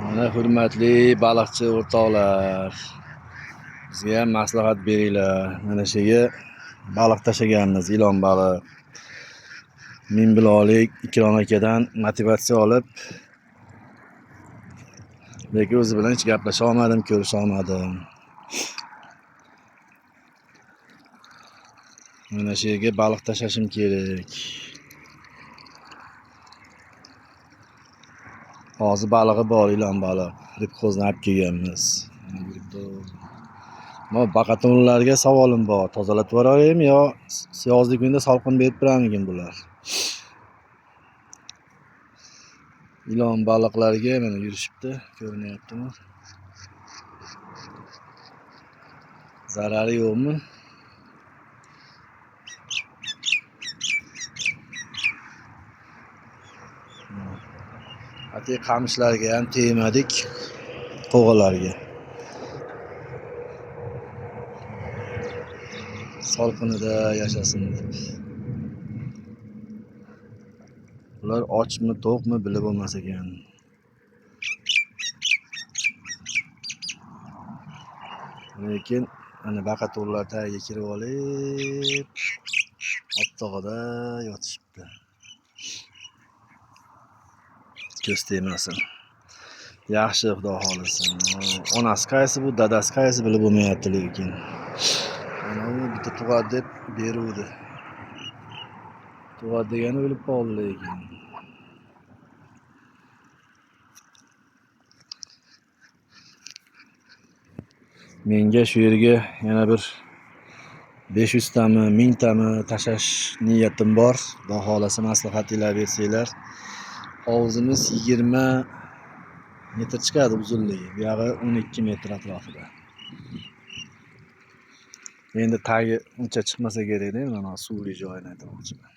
Mana hurmatli baliqchi o'rtoqlar, bizga ham maslahat beringlar. Mana shu yerga baliq tashlaganmiz, ilon baliq. Mingbuloqlik Ikrom akadan motivatsiya olib, lekin o'zi bilan hech gaplasha olmadim, ko'risha olmadim. Mana shu yerga baliq tashlashim kerak. Hozir balig'i bor, ilon baliq. Ribxo'zni olib kelganmiz. Mana baqatonlarga savolim bor. Tozalatib yuboraymi yo yozlik kunda salqin berib turamikin bular? Ilon baliqlarga mana yurishibdi, ko'rinyaptimi? Zarari yo'qmi? Hatto qamishlarga ham tegmadik, qo'g'alarga. Salqinida yashasin deb. Ular ochmi, to'qmi bilib bo'lmas ekan. Lekin ana baqatorlar tagiga kirib olib, optog'ida yotishibdi. Ko'z tegmasin. Yaxshi, xudo xolasa. Onasi qaysi bu, dadasi qaysi bilib bo'lmayapti lekin. Ana u bitta tug'adi deb beruvdi. Tug'adi degani o'lib qoldi lekin. Menga shu yerga yana bir 500 tami, 1000 tami tashlash niyatim bor. Xudo xolasa maslahatinglar bersanglar. Hovuzimiz 20 metr chiqadi uzunligi. Bu yog'i 12 metr atrofida. Endi tagi uncha chiqmasa kerak-da, mana suvli joyini aytmoqchiman.